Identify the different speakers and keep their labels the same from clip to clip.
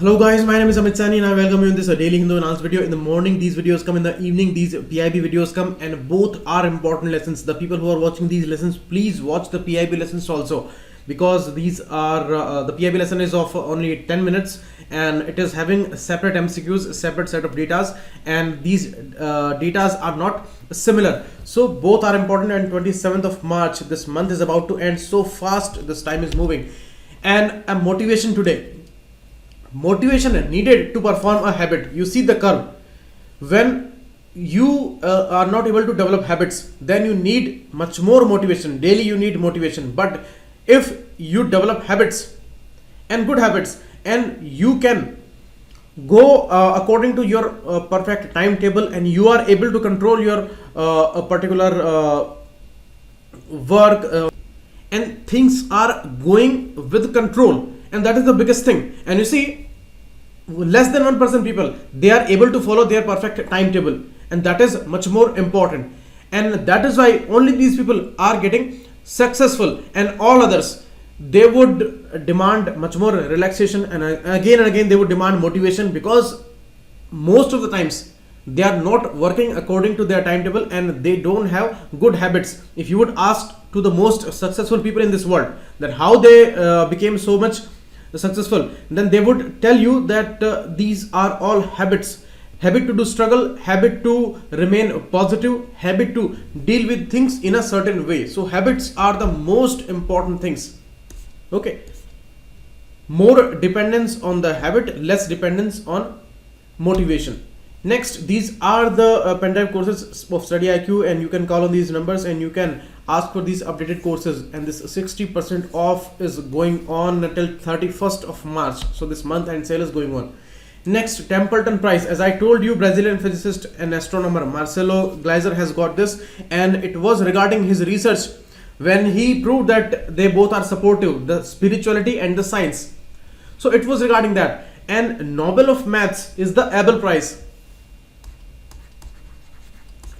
Speaker 1: Hello guys, my name is Amit Sani and I welcome you in this daily Hindu announced video. In the morning these videos come, in the evening these PIB videos come, and both are important lessons. The people who are watching these lessons, please watch the PIB lessons also, because these are the PIB lesson is of only 10 minutes and it is having separate MCQs, separate set of datas, and these datas are not similar. So both are important, and 27th of March, this month is about to end so fast, this time is moving. And a motivation today. Motivation needed to perform a habit. You see the curve. When you are not able to develop habits, then you need much more motivation. Daily you need motivation. But if you develop habits and good habits, and you can go according to your perfect timetable, and you are able to control your a particular work, and things are going with control, and that is the biggest thing. And you see, less than 1% people, they are able to follow their perfect timetable, and that is much more important. And that is why only these people are getting successful, and all others, they would demand much more relaxation, and again they would demand motivation, because most of the times they are not working according to their timetable and they don't have good habits. If you would ask to the most successful people in this world that how they became so much successful, then they would tell you that these are all habits. Habit to do struggle, habit to remain positive, habit to deal with things in a certain way. So habits are the most important things. Okay, more dependence on the habit, less dependence on motivation. Next, these are the pen drive courses of StudyIQ, and you can call on these numbers and you can ask for these updated courses. And this 60% off is going on until 31st of March. So this month and sale is going on. Next, Templeton Prize. As I told you, Brazilian physicist and astronomer Marcelo Gleiser has got this, and it was regarding his research when he proved that they both are supportive, the spirituality and the science. So it was regarding that. And Nobel of Maths is the Abel Prize.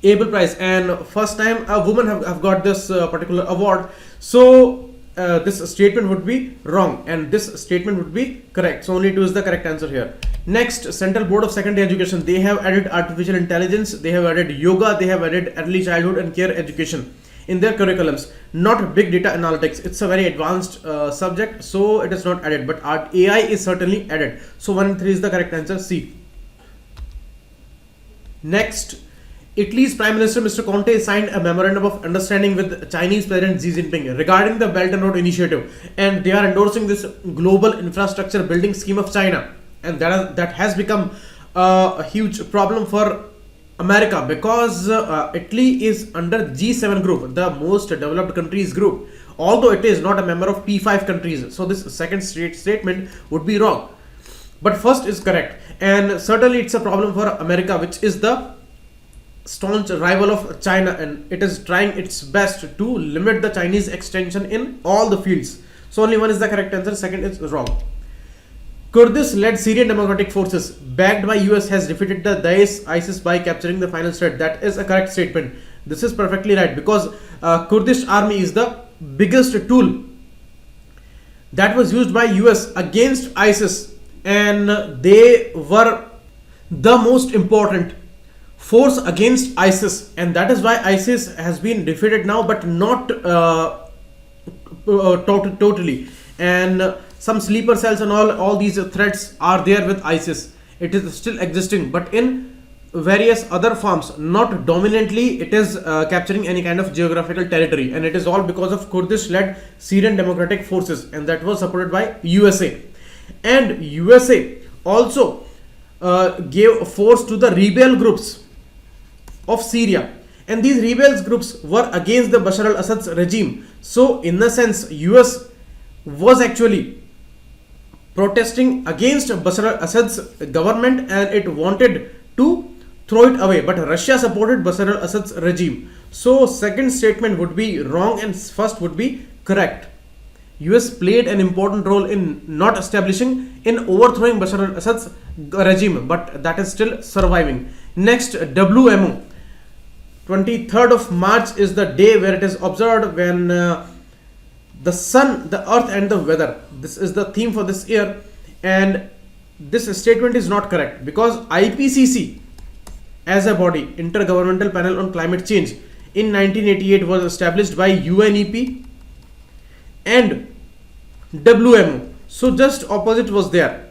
Speaker 1: Abel Prize, and first time a woman have got this particular award. So this statement would be wrong and this statement would be correct. So only 2 is the correct answer here. Next, Central Board of Secondary Education, they have added artificial intelligence, they have added yoga, they have added early childhood and care education in their curriculums. Not big data analytics, it's a very advanced subject, so it is not added, but AI is certainly added. So 1 and 3 is the correct answer, C. Next, Italy's Prime Minister Mr. Conte signed a memorandum of understanding with Chinese President Xi Jinping regarding the Belt and Road Initiative, and they are endorsing this global infrastructure building scheme of China, and that has become a huge problem for America, because Italy is under G7 group, the most developed countries group, although it is not a member of P5 countries. So this second statement would be wrong, but first is correct. And certainly it's a problem for America, which is the staunch rival of China, and it is trying its best to limit the Chinese extension in all the fields. So only 1 is the correct answer, second is wrong. Kurdish-led Syrian Democratic Forces backed by US has defeated the Daesh ISIS by capturing the final state. That is a correct statement. This is perfectly right, because Kurdish army is the biggest tool that was used by US against ISIS, and they were the most important force against ISIS, and that is why ISIS has been defeated now, but not totally. And some sleeper cells and all these threats are there with ISIS. It is still existing, but in various other forms, not dominantly it is capturing any kind of geographical territory, and it is all because of Kurdish-led Syrian Democratic Forces, and that was supported by USA. And USA also gave force to the rebel groups of Syria, and these rebels groups were against the Bashar al-Assad's regime. So in a sense, US was actually protesting against Bashar al-Assad's government, and it wanted to throw it away, but Russia supported Bashar al-Assad's regime. So second statement would be wrong and first would be correct. US played an important role in not establishing, in overthrowing Bashar al-Assad's regime, but that is still surviving. Next, WMO. 23rd of March is the day where it is observed when the sun, the earth and the weather. This is the theme for this year, and this statement is not correct, because IPCC as a body, Intergovernmental Panel on Climate Change, in 1988 was established by UNEP and WMO. So just opposite was there.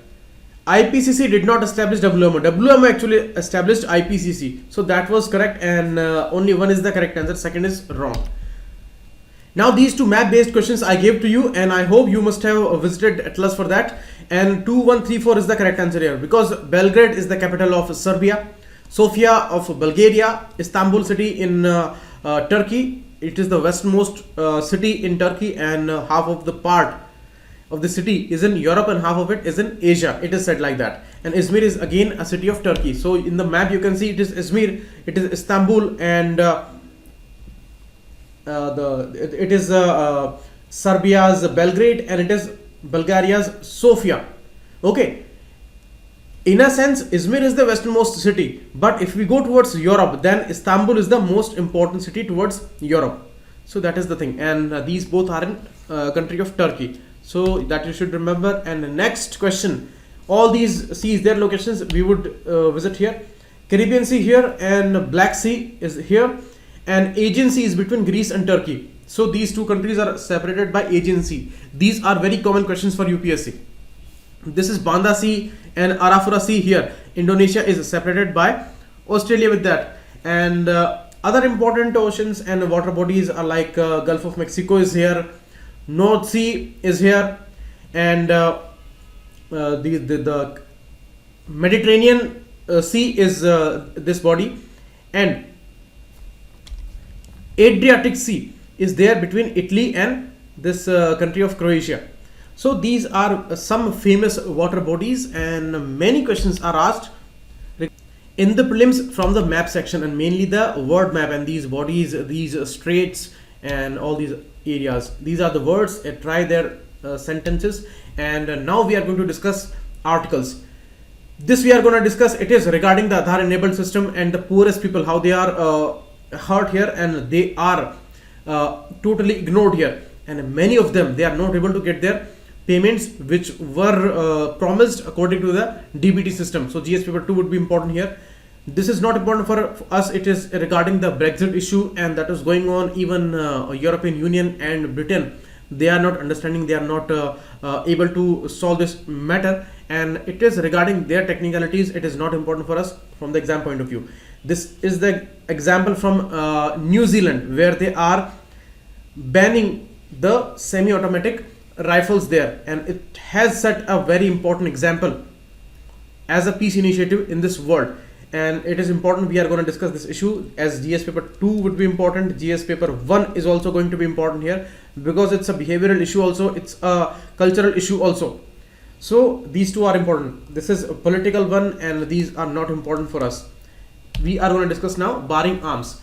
Speaker 1: IPCC did not establish WMO. WMO actually established IPCC. So that was correct, and only one is the correct answer. Second is wrong. Now these two map based questions I gave to you, and I hope you must have visited Atlas for that. And 2, 1, 3, 4 is the correct answer here, because Belgrade is the capital of Serbia, Sofia of Bulgaria, Istanbul city in Turkey. It is the westmost city in Turkey, and half of the part of the city is in Europe and half of it is in Asia. It is said like that. And Izmir is again a city of Turkey. So in the map you can see it is Izmir, it is Istanbul, and it is Serbia's Belgrade, and it is Bulgaria's Sofia. Okay. In a sense, Izmir is the westernmost city, but if we go towards Europe, then Istanbul is the most important city towards Europe. So that is the thing, and these both are in country of Turkey. So that you should remember. And the next question, all these seas, their locations we would visit here. Caribbean Sea here, and Black Sea is here, and Aegean Sea is between Greece and Turkey. So these two countries are separated by Aegean Sea. These are very common questions for UPSC. This is Banda Sea and Arafura Sea here. Indonesia is separated by Australia with that. And other important oceans and water bodies are like Gulf of Mexico is here, North Sea is here, and the Mediterranean Sea is this body, and Adriatic Sea is there between Italy and this country of Croatia. So these are some famous water bodies, and many questions are asked in the prelims from the map section, and mainly the word map and these bodies, these straits and all these areas. These are the words, try their sentences. And now we are going to discuss articles. This we are going to discuss, it is regarding the Aadhaar enabled system and the poorest people, how they are hurt here, and they are totally ignored here, and many of them, they are not able to get their payments which were promised according to the DBT system. So GS paper 2 would be important here. This is not important for us. It is regarding the Brexit issue, and that is going on. Even European Union and Britain, they are not understanding, they are not able to solve this matter, and it is regarding their technicalities. It is not important for us from the exam point of view. This is the example from New Zealand, where they are banning the semi-automatic rifles there, and it has set a very important example as a peace initiative in this world. And it is important, we are going to discuss this issue, as GS paper 2 would be important. GS paper 1 is also going to be important here, because it's a behavioral issue also, it's a cultural issue also. So these two are important. This is a political one, and these are not important for us. We are going to discuss now barring arms.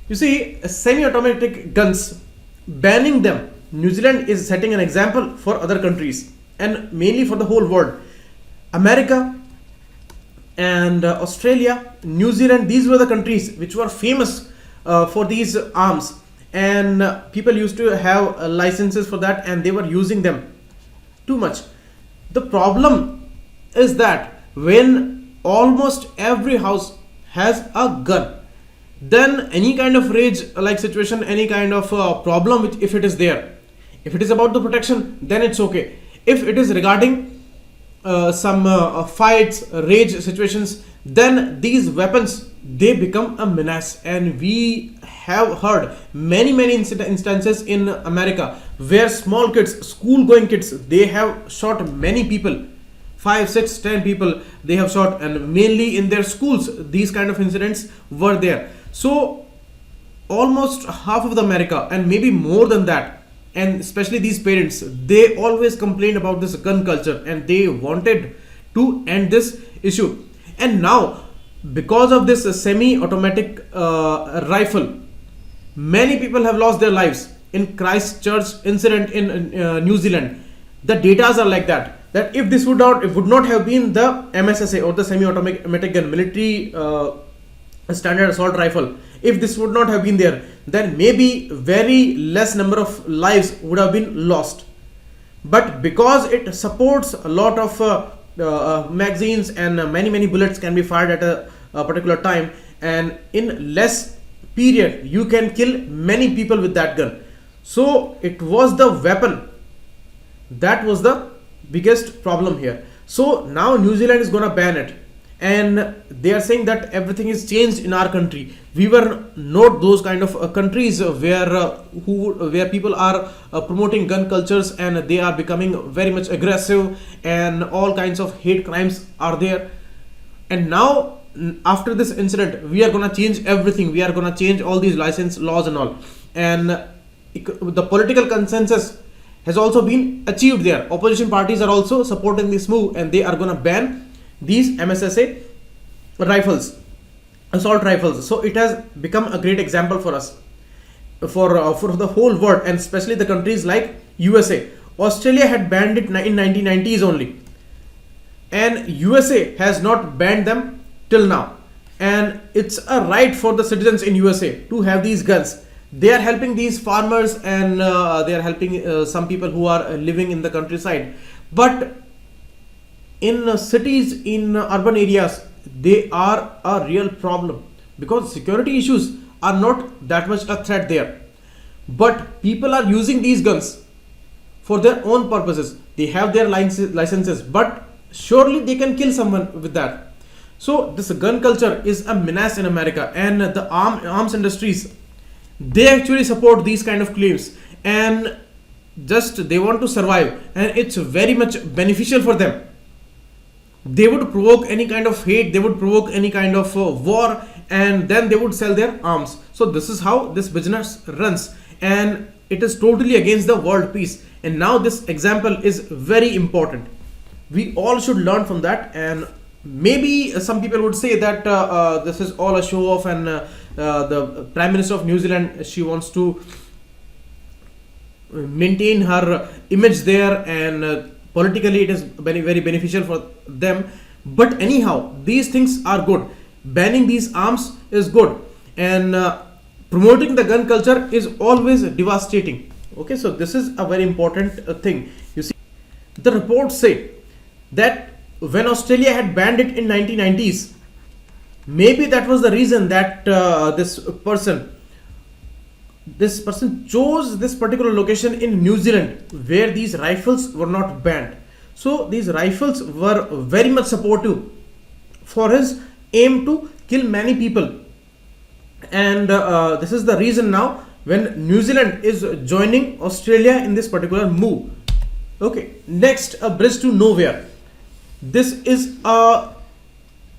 Speaker 1: You see, semi-automatic guns, banning them, New Zealand is setting an example for other countries, and mainly for the whole world. America and Australia, New Zealand, these were the countries which were famous for these arms, and people used to have licenses for that, and they were using them too much. The problem is that when almost every house has a gun, then any kind of rage like situation, any kind of problem, which if it is there, if it is about the protection, then it's okay. If it is regarding some fights, rage situations, then these weapons, they become a menace. And we have heard many instances in America where small kids, school going kids, they have shot many people, 5, 6, 10 people they have shot, and mainly in their schools these kind of incidents were there. So almost half of the America, and maybe more than that, and especially these parents, they always complained about this gun culture, and they wanted to end this issue. And now, because of this semi-automatic rifle, many people have lost their lives. In Christchurch incident in New Zealand, the data are like that if this would not have been the MSSA, or the semi-automatic gun, military standard assault rifle, if this would not have been there, then maybe very less number of lives would have been lost. But because it supports a lot of magazines, and many bullets can be fired at a particular time, and in less period you can kill many people with that gun. So it was the weapon that was the biggest problem here. So now New Zealand is gonna ban it, and they are saying that everything is changed in our country. We were not those kind of countries where people are promoting gun cultures, and they are becoming very much aggressive, and all kinds of hate crimes are there. And now after this incident, we are gonna change everything. We are gonna change all these license laws and all, and the political consensus has also been achieved there. Opposition parties are also supporting this move, and they are gonna ban these MSSA rifles, assault rifles. So it has become a great example for us, for the whole world, and especially the countries like USA. Australia had banned it in 1990s only, and USA has not banned them till now. And it's a right for the citizens in USA to have these guns. They are helping these farmers, and they are helping some people who are living in the countryside. But in cities, in urban areas, they are a real problem, because security issues are not that much a threat there. But people are using these guns for their own purposes. They have their licenses, but surely they can kill someone with that. So this gun culture is a menace in America, and the arms industries, they actually support these kind of claims, and just they want to survive, and it's very much beneficial for them. They would provoke any kind of hate, they would provoke any kind of war, and then they would sell their arms. So this is how this business runs, and it is totally against the world peace. And now this example is very important. We all should learn from that. And maybe some people would say that this is all a show off, and the Prime Minister of New Zealand, she wants to maintain her image there, and politically it is very beneficial for them. But anyhow, these things are good. Banning these arms is good, and promoting the gun culture is always devastating. Okay, so this is a very important thing. You see, the reports say that when Australia had banned it in 1990s, maybe that was the reason that this person chose this particular location in New Zealand where these rifles were not banned. So these rifles were very much supportive for his aim to kill many people, and this is the reason now when New Zealand is joining Australia in this particular move. Okay, next, a bridge to nowhere. This is a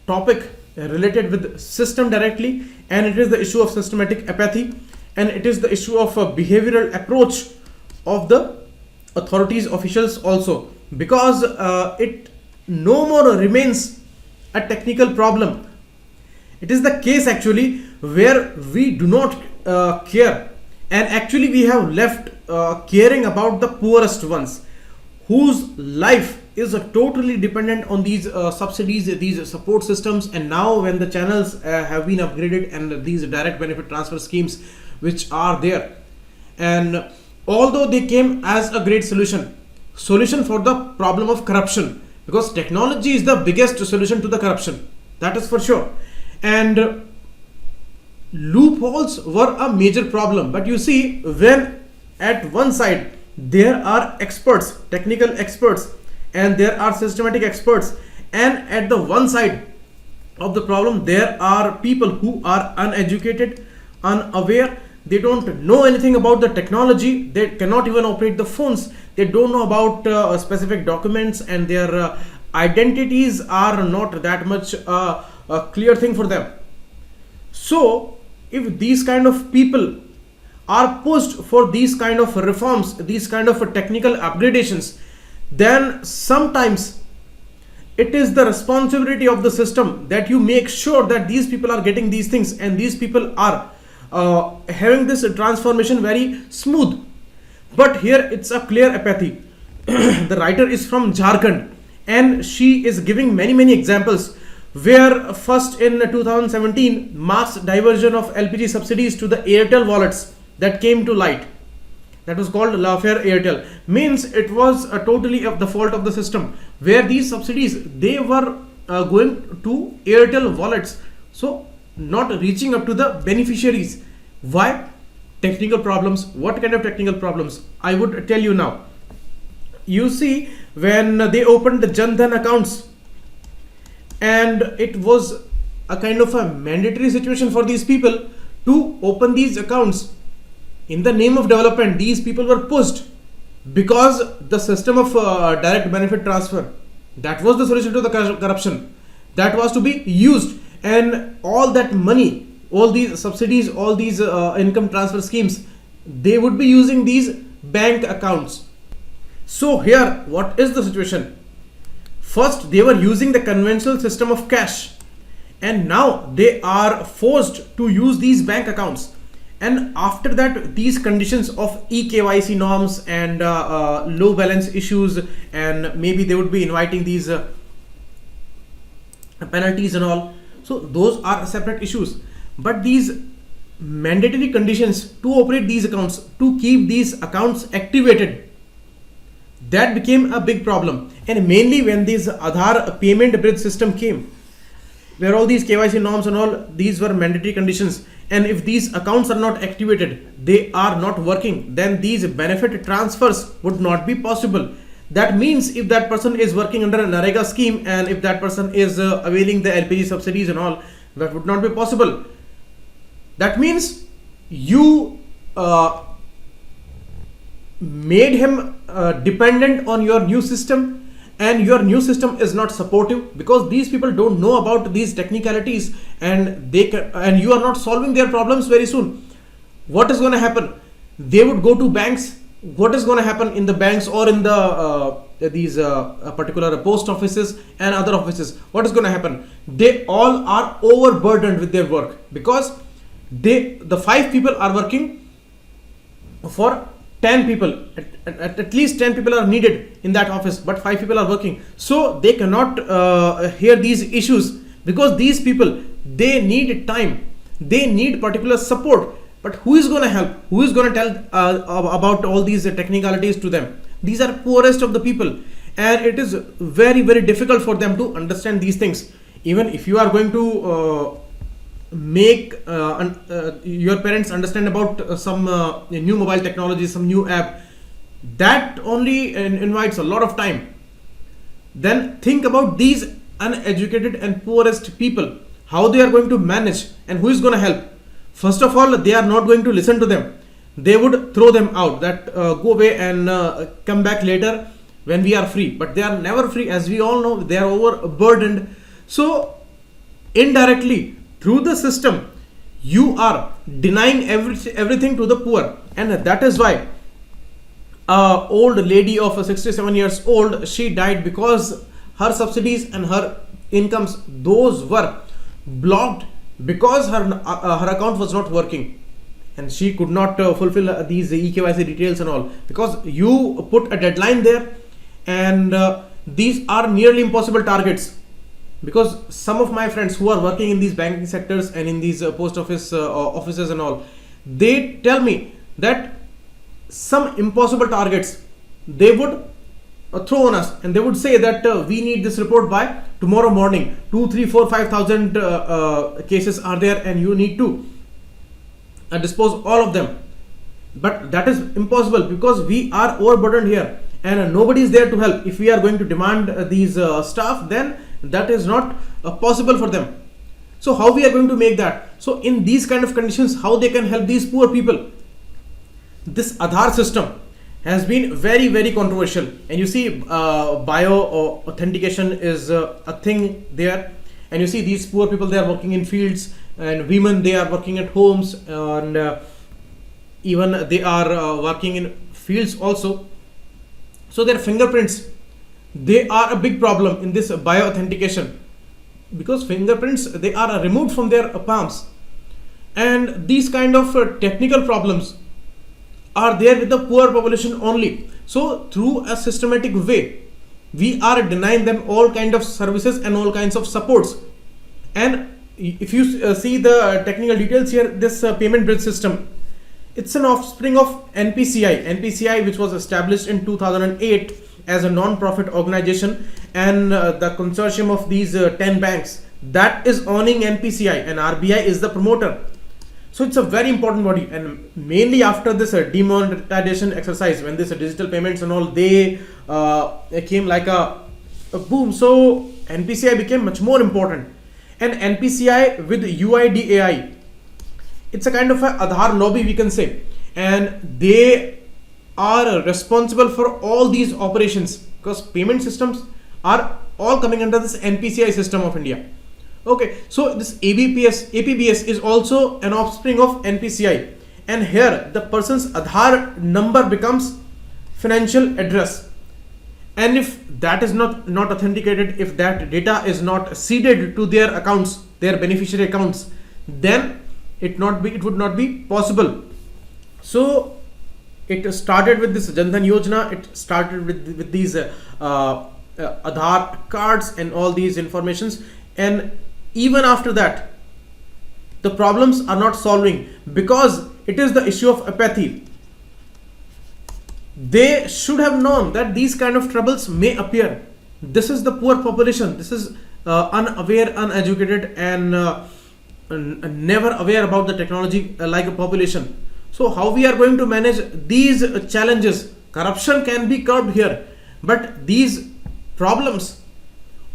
Speaker 1: topic related with system directly, and it is the issue of systematic apathy, and it is the issue of a behavioral approach of the authorities, officials also, because it no more remains a technical problem. It is the case actually where we do not care, and actually we have left caring about the poorest ones, whose life is totally dependent on these subsidies, these support systems. And now when the channels have been upgraded, and these direct benefit transfer schemes which are there, and although they came as a great solution for the problem of corruption, because technology is the biggest solution to the corruption, that is for sure, and loopholes were a major problem. But you see, when at one side there are experts, technical experts, and there are systematic experts, and at the one side of the problem there are people who are uneducated, unaware, they don't know anything about the technology, they cannot even operate the phones, they don't know about specific documents, and their identities are not that much a clear thing for them. So if these kind of people are pushed for these kind of reforms, these kind of technical upgradations, then sometimes it is the responsibility of the system that you make sure that these people are getting these things, and these people are having this transformation very smooth. But here it's a clear apathy. The writer is from Jharkhand, and she is giving many examples where first in 2017 mass diversion of LPG subsidies to the Airtel wallets that came to light, that was called Lawfare Airtel, means it was totally of the fault of the system. where these subsidies, they were going to Airtel wallets, so not reaching up to the beneficiaries. Why? Technical problems. What kind of technical problems? I would tell you now. You see, when they opened the Jan Dhan accounts, and it was a kind of a mandatory situation for these people to open these accounts. In the name of development, these people were pushed, because the system of direct benefit transfer, that was the solution to the corruption, that was to be used, and all that money, all these subsidies, all these income transfer schemes, they would be using these bank accounts. So here, what is the situation? First, they were using the conventional system of cash, and now they are forced to use these bank accounts. And after that, these conditions of eKYC norms and low balance issues, and maybe they would be inviting these penalties and all. So those are separate issues. But these mandatory conditions to operate these accounts, to keep these accounts activated, that became a big problem. And mainly when this Aadhaar payment bridge system came, where all these KYC norms and all, these were mandatory conditions, and if these accounts are not activated, they are not working, then these benefit transfers would not be possible. That means if that person is working under a Narega scheme, and if that person is availing the LPG subsidies and all, that would not be possible. That means you made him dependent on your new system, and your new system is not supportive, because these people don't know about these technicalities, and you are not solving their problems very soon. What is going to happen? They would go to banks. What is going to happen in the banks or in the these particular post offices and other offices? What is going to happen? They all are overburdened with their work, because the 5 people are working for 10 people. At least 10 people are needed in that office, but 5 people are working. So they cannot hear these issues, because these people, they need time, they need particular support. But who is going to help? Who is going to tell about all these technicalities to them? These are poorest of the people, and it is very, very difficult for them to understand these things. Even if you are going to make your parents understand about some new mobile technology, some new app, that only invites a lot of time. Then think about these uneducated and poorest people, how they are going to manage, and who is going to help. First of all, they are not going to listen to them. They would throw them out, that go away and come back later when we are free. But they are never free, as we all know. They are overburdened. So indirectly, through the system, you are denying everything to the poor. And that is why an old lady of 67 years old, she died because her subsidies and her incomes, those were blocked, because her account was not working, and she could not fulfill these eKYC details and all, because you put a deadline there, and these are nearly impossible targets. Because some of my friends who are working in these banking sectors and in these post office offices and all, they tell me that some impossible targets they would throw on us, and they would say that we need this report by tomorrow morning. 2, 3, 4, 5,000 cases are there, and you need to dispose all of them. But that is impossible, because we are overburdened here, and nobody is there to help. If we are going to demand these staff, then that is not possible for them. So how we are going to make that? So in these kind of conditions, how they can help these poor people? This Aadhaar system has been very, very controversial, and you see bio authentication is a thing there, and you see these poor people, they are working in fields, and women, they are working at homes, and even they are working in fields also. So their fingerprints, they are a big problem in this bio authentication, because fingerprints, they are removed from their palms, and these kind of technical problems are there with the poor population only. So through a systematic way, we are denying them all kind of services and all kinds of supports. And if you see the technical details here, this payment bridge system, it's an offspring of NPCI, which was established in 2008, as a non-profit organization, and the consortium of these 10 banks that is owning NPCI, and RBI is the promoter. So it's a very important body, and mainly after this demonetization exercise, when this digital payments and all, they came like a boom. So NPCI became much more important, and NPCI with UIDAI, it's a kind of a Aadhaar lobby, we can say, and they are responsible for all these operations, because payment systems are all coming under this NPCI system of India. Okay, so this APBS is also an offspring of NPCI, and here the person's Aadhaar number becomes financial address, and if that is not authenticated, if that data is not seeded to their accounts, their beneficiary accounts, then it would not be possible. So it started with this Jan Dhan Yojana, it started with these Aadhaar cards and all these informations, and even after that the problems are not solving, because it is the issue of apathy. They should have known that these kind of troubles may appear. This is the poor population, this is unaware, uneducated, and never aware about the technology like a population. So how we are going to manage these challenges? Corruption can be curbed here, but these problems,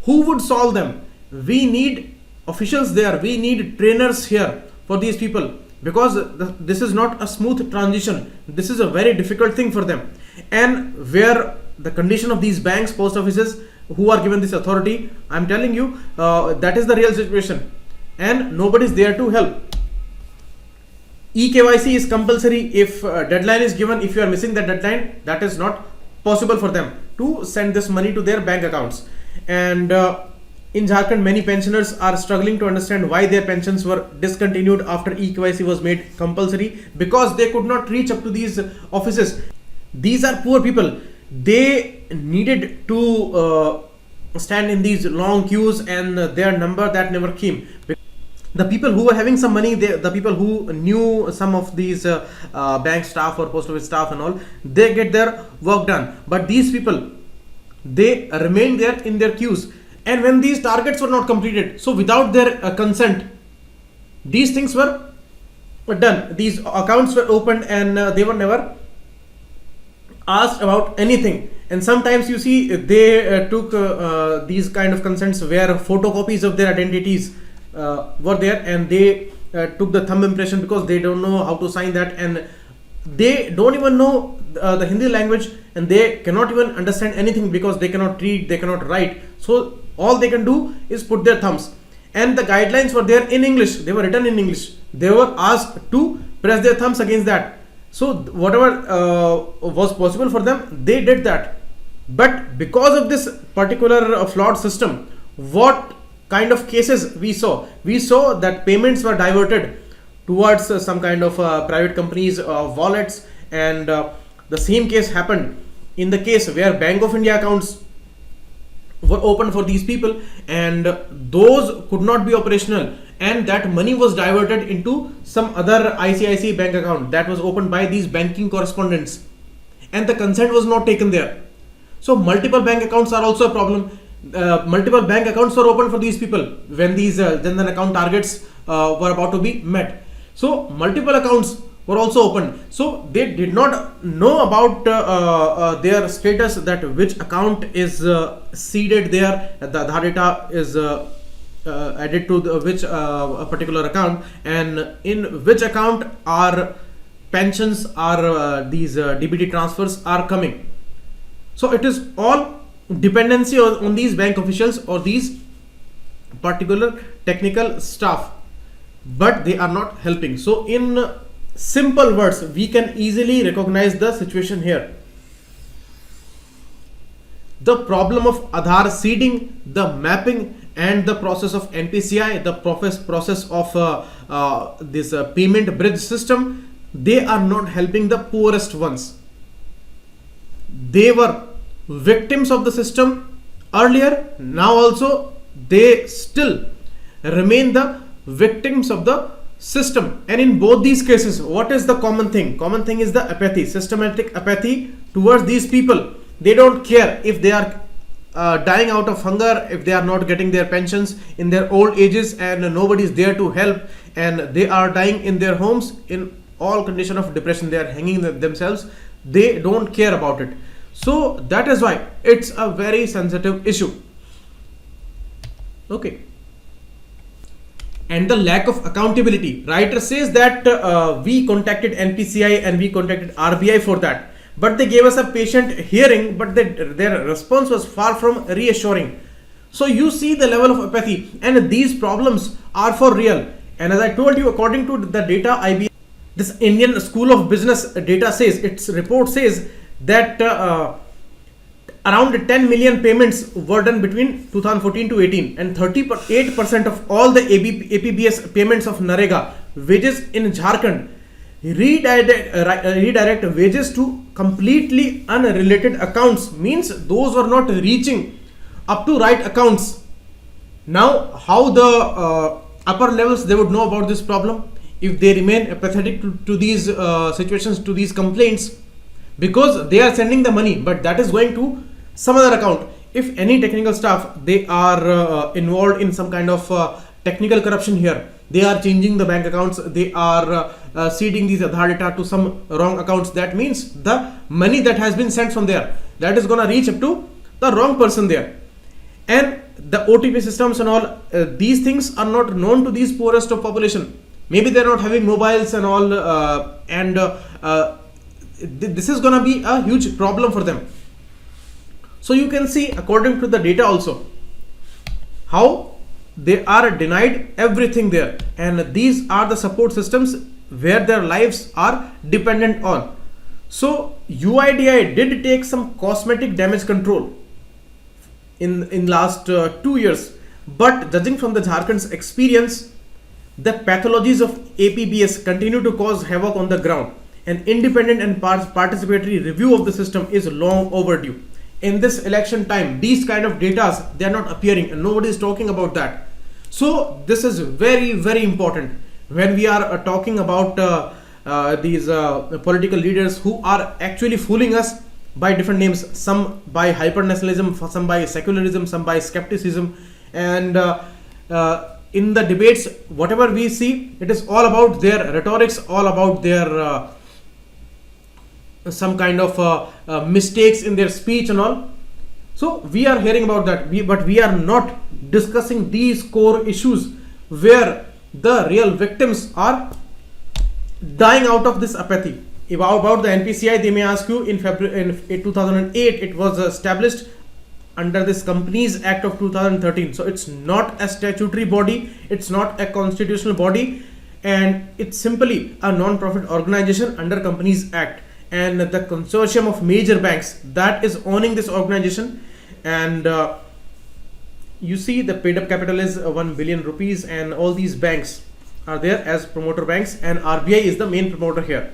Speaker 1: who would solve them? We need officials there, we need trainers here for these people, because this is not a smooth transition, this is a very difficult thing for them. And where the condition of these banks, post offices who are given this authority, I'm telling you, that is the real situation, and nobody is there to help. eKYC is compulsory. If deadline is given, if you are missing that deadline, that is not possible for them to send this money to their bank accounts. And in Jharkhand, many pensioners are struggling to understand why their pensions were discontinued after eKYC was made compulsory, because they could not reach up to these offices. These are poor people. They needed to stand in these long queues, and their number that never came. The people who were having some money, the people who knew some of these bank staff or post office staff and all, they get their work done. But these people, they remained there in their queues. And when these targets were not completed, so without their consent, these things were done. These accounts were opened, and they were never asked about anything. And sometimes you see they took these kind of consents where photocopies of their identities were there, and they took the thumb impression, because they don't know how to sign that, and they don't even know the Hindi language, and they cannot even understand anything, because they cannot read, they cannot write. So all they can do is put their thumbs, and the guidelines were there in English, they were written in English. They were asked to press their thumbs against that. So whatever was possible for them, they did that. But because of this particular flawed system, what kind of cases we saw? We saw that payments were diverted towards some kind of private companies, wallets, and the same case happened in the case where Bank of India accounts were opened for these people, and those could not be operational, and that money was diverted into some other ICICI bank account that was opened by these banking correspondents, and the consent was not taken there. So multiple bank accounts are also a problem. Multiple bank accounts were opened for these people when these Jan Dhan account targets were about to be met. So multiple accounts were also opened. So they did not know about their status, that which account is seeded there, the Aadhaar data is added to which a particular account, and in which account our pensions, are these DBT transfers are coming. So it is all dependency on these bank officials or these particular technical staff, but they are not helping. So in simple words, we can easily recognize the situation here. The problem of Aadhaar seeding, the mapping, and the process of NPCI, the process of this payment bridge system, they are not helping the poorest ones. They were victims of the system earlier, now also they still remain the victims of the system. And in both these cases, what is the common thing? Common thing is the apathy, systematic apathy towards these people. They don't care if they are dying out of hunger, if they are not getting their pensions in their old ages and nobody is there to help, and they are dying in their homes in all condition of depression, they are hanging themselves. They don't care about it. So that is why it's a very sensitive issue. Okay. And the lack of accountability. Writer says that we contacted NPCI and we contacted RBI for that, but they gave us a patient hearing, but their response was far from reassuring. So you see the level of apathy, and these problems are for real. And as I told you, according to the data IBPS, this Indian School of Business data says, its report says that around 10 million payments were done between 2014 to 18, and 38% of all the APBS payments of Narega wages in Jharkhand redirect wages to completely unrelated accounts, means those were not reaching up to right accounts. Now how the upper levels, they would know about this problem if they remain apathetic to these situations, to these complaints, because they are sending the money, but that is going to some other account. If any technical staff, they are involved in some kind of technical corruption here, they are changing the bank accounts, they are seeding these Aadhaar data to some wrong accounts, that means the money that has been sent from there, that is gonna reach up to the wrong person there. And the OTP systems and all, these things are not known to these poorest of population. Maybe they're not having mobiles and all, this is gonna be a huge problem for them. So you can see, according to the data also, how they are denied everything there, and these are the support systems where their lives are dependent on. So UIDAI did take some cosmetic damage control in last 2 years, but judging from the Jharkhand's experience, the pathologies of APBS continue to cause havoc on the ground. An independent and participatory review of the system is long overdue. In this election time, these kind of data, they are not appearing and nobody is talking about that. So this is very, very important when we are talking about these political leaders who are actually fooling us by different names, some by hyper-nationalism, some by secularism, some by skepticism, and in the debates, whatever we see, it is all about their rhetorics, all about their some kind of mistakes in their speech and all. So we are hearing about that, but we are not discussing these core issues where the real victims are dying out of this apathy. About the NPCI, they may ask you, in 2008 it was established under this Companies Act of 2013. So it's not a statutory body, it's not a constitutional body, and it's simply a non-profit organization under Companies Act. And the consortium of major banks that is owning this organization, and you see the paid up capital is 1 billion rupees, and all these banks are there as promoter banks, and RBI is the main promoter here.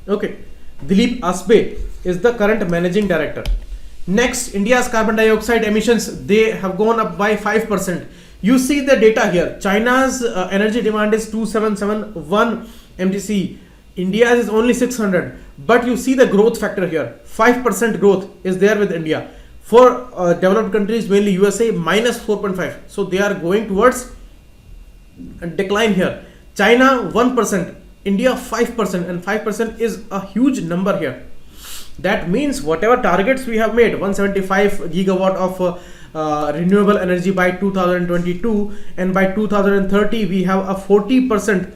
Speaker 1: Okay, Dilip Asbe is the current managing director. Next, India's carbon dioxide emissions, they have gone up by 5%. You see the data here. China's energy demand is 2771 MTC. India's is only 600. But you see the growth factor here. 5% growth is there with India. For developed countries, mainly USA, minus 4.5. So they are going towards a decline here. China 1%, India 5%, and 5% is a huge number here. That means whatever targets we have made, 175 gigawatt of renewable energy by 2022, and by 2030 we have a 40%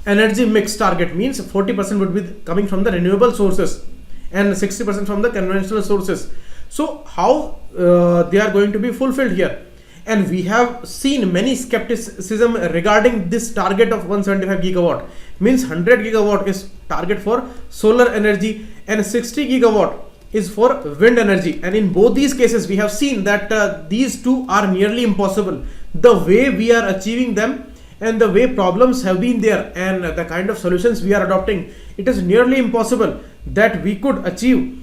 Speaker 1: energy mix target, means 40% would be coming from the renewable sources and 60% from the conventional sources. So how they are going to be fulfilled here? And we have seen many skepticism regarding this target of 175 gigawatt. Means 100 gigawatt is target for solar energy and 60 gigawatt is for wind energy. And in both these cases, we have seen that these two are nearly impossible. The way we are achieving them and the way problems have been there and the kind of solutions we are adopting, it is nearly impossible that we could achieve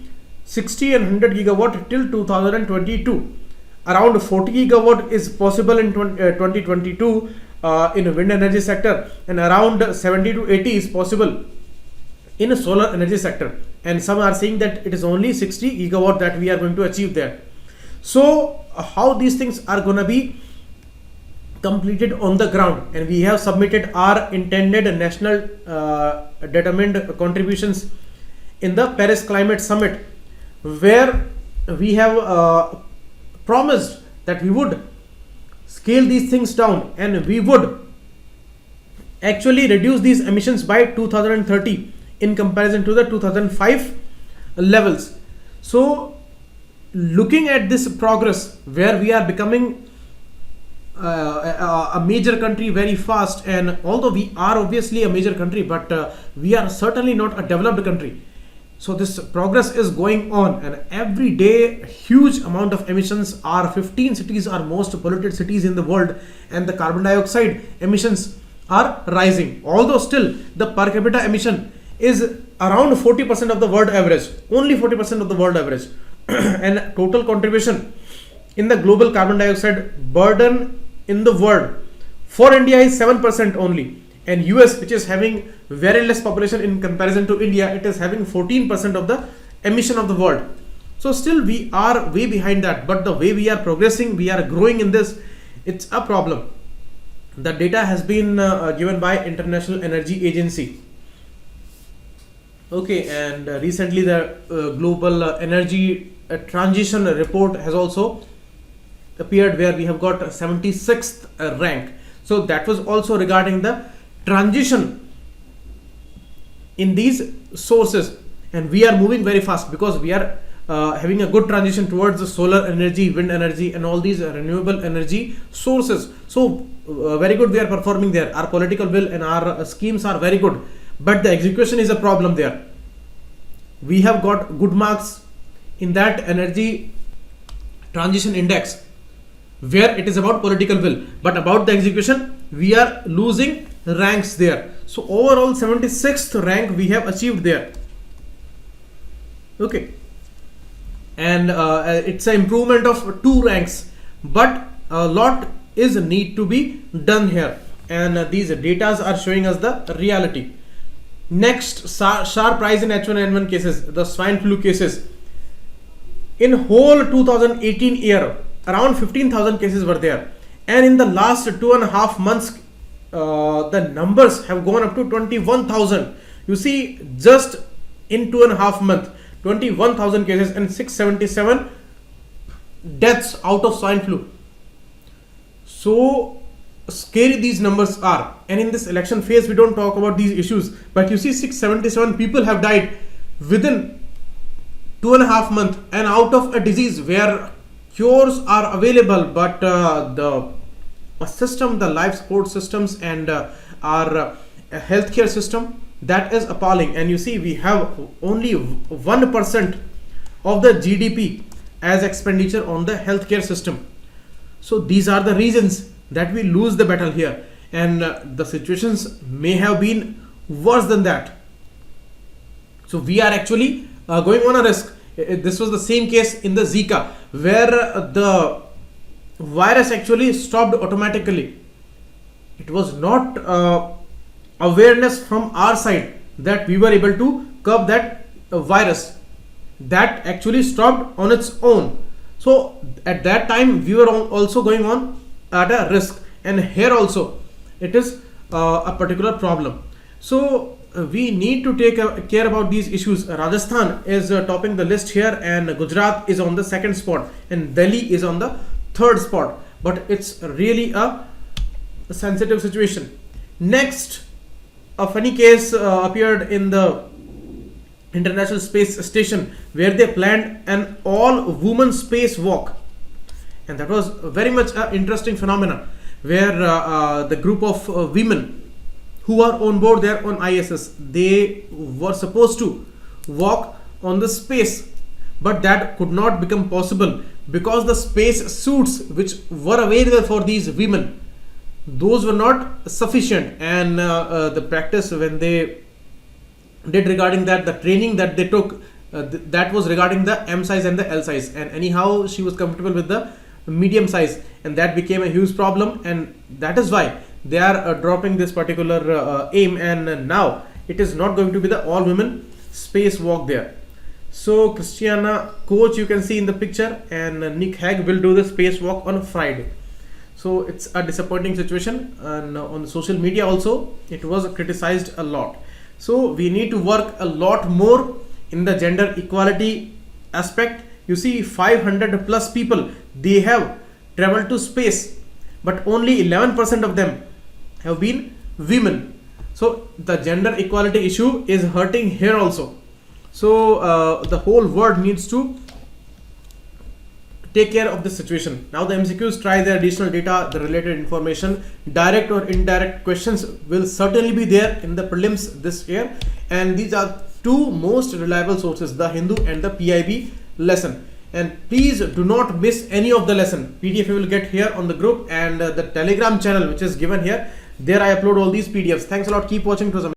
Speaker 1: 60 and 100 gigawatt till 2022. Around 40 gigawatt is possible in 2022 in the wind energy sector, and around 70 to 80 is possible in a solar energy sector. and some are saying that it is only 60 gigawatt that we are going to achieve there. So how these things are going to be completed on the ground? And we have submitted our intended national determined contributions in the Paris Climate Summit, where we have promised that we would scale these things down and we would actually reduce these emissions by 2030 in comparison to the 2005 levels. So looking at this progress, where we are becoming a major country very fast, and although we are obviously a major country, but we are certainly not a developed country. So this progress is going on, and every day huge amount of emissions. Our 15 cities are most polluted cities in the world, and the carbon dioxide emissions are rising. Although still the per capita emission is around 40% of the world average, only 40% of the world average. And total contribution in the global carbon dioxide burden in the world for India is 7% only, and US, which is having very less population in comparison to India, it is having 14% of the emission of the world. So still we are way behind that, but the way we are progressing, we are growing in this, it's a problem. The data has been given by International Energy Agency. Okay, and recently the global energy transition report has also appeared, where we have got 76th rank. So that was also regarding the transition in these sources, and we are moving very fast because we are having a good transition towards the solar energy, wind energy, and all these renewable energy sources. So very good, we are performing there. Our political will and our schemes are very good, but the execution is a problem there. We have got good marks in that energy transition index, where it is about political will, but about the execution we are losing ranks there. So overall 76th rank we have achieved there. Okay, and it's an improvement of 2 ranks, but a lot is need to be done here, and these datas are showing us the reality. Next, sharp rise in H1N1 cases, the swine flu cases. In whole 2018 year, around 15,000 cases were there, and in the last 2.5 months the numbers have gone up to 21,000. You see, just in 2.5 months, 21,000 cases and 677 deaths out of swine flu. So scary these numbers are, and in this election phase we don't talk about these issues, but you see 677 people have died within 2.5 months, and out of a disease where cures are available, but the system, the life support systems, and our healthcare system, that is appalling. And you see, we have only 1% of the GDP as expenditure on the healthcare system. So these are the reasons that we lose the battle here, and the situations may have been worse than that. So we are actually going on a risk. This was the same case in the Zika, where the virus actually stopped automatically. It was not awareness from our side that we were able to curb that virus. That actually stopped on its own. So at that time we were also going on at a risk, and here also it is a particular problem. So we need to take care about these issues. Rajasthan is topping the list here, and Gujarat is on the 2nd spot, and Delhi is on the 3rd spot, but it's really a sensitive situation. Next, a funny case appeared in the International Space Station, where they planned an all-woman spacewalk, and that was very much an interesting phenomenon, where the group of women who are on board there on ISS, they were supposed to walk on the space, but that could not become possible because the space suits which were available for these women, those were not sufficient, and the practice when they did regarding that, the training that they took, that was regarding the M size and the L size, and anyhow she was comfortable with the medium size, and that became a huge problem, and that is why they are dropping this particular aim, and now it is not going to be the all women Spacewalk there. So Christiana coach you can see in the picture, and Nick Hag will do the spacewalk on Friday. So it's a disappointing situation, and on social media also it was criticized a lot. So we need to work a lot more in the gender equality aspect. You see 500 plus people, they have traveled to space, but only 11% of them have been women. So the gender equality issue is hurting here also. So the whole world needs to take care of this situation. Now the MCQs try the additional data, the related information, direct or indirect questions will certainly be there in the prelims this year, and these are two most reliable sources, the Hindu and the PIB lesson. And please do not miss any of the lesson. PDF you will get here on the group, and the Telegram channel which is given here, there I upload all these PDFs. Thanks a lot, keep watching. It was amazing.